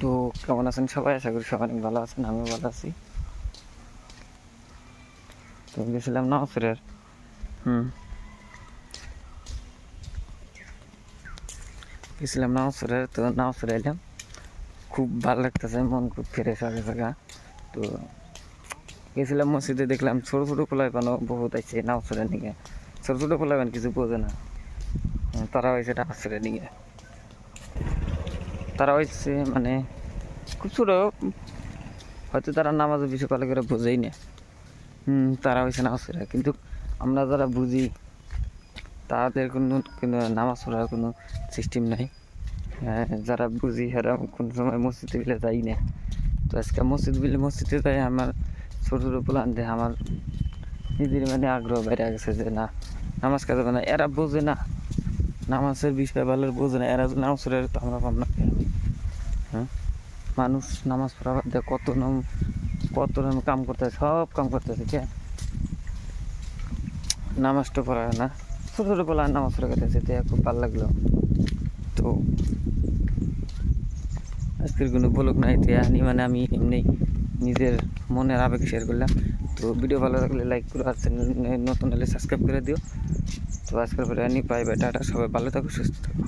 তো কেমন আছেন সবাই? আশা করি সবাই অনেক ভালো আছেন, আমিও ভালো আছি। তো গেছিলাম নাওসরের গেছিলাম নাওসরের। তো নাওসরে এলাম, খুব ভালো লাগতেছে, মন খুব ফ্রেশ হয়ে গেছে। তো গেছিলাম মসজিদে, দেখলাম ছোটো ছোটো পোলাপান বহুত আইছে নাওসরের নিয়ে। ছোটো ছোটো পোলাপান কিছু বোঝে না, তারা হয়েছে নাওসরের নিয়ে। তারা হয়েছে মানে খুব ছোটো, হয়তো তারা নামাজও বেশি ভালো করে বোঝেই না। তারা হয়েছে নাওসরে, কিন্তু আমরা যারা বুঝি তাদের কোনো নামাজ পড়ার কোনো সিস্টেম নাই। যারা বুঝি এরা কোনো সময় মসজিদে বিলে যাই না। তো আজকে মসজিদে যাই, আমার ছোটো ছোটো প্লান দেয়, আমার নিজের মানে আগ্রহ বেড়ে গেছে যে না নামাজ কাজ হবে না। এরা বোঝে না নামাজের বিষয়, ভালো বোঝে না এরা। নামাজ পড়ে তো আমরা পাব না। মানুষ নামাজ পড়া বাদ দিয়ে কত কাম করতেছে, সব কাম করতেছে, কে নামাজটা পড়া না। ছোটো ছোটো বলা নামাজ পড়ে গেছে, খুব ভালো লাগলো। তো আজকের কোনো ব্লগ নাই, আনি মানে আমি এমনি নিজের মনের আবেগ শেয়ার করলাম। তো ভিডিও ভালো লাগলে লাইক করো, আর চ্যানেল নতুন হলে সাবস্ক্রাইব করে দিও। তো আজকের পরে আনি, বাই বাই, টাটা, সবাই ভালো থাকো, সুস্থ থাকো।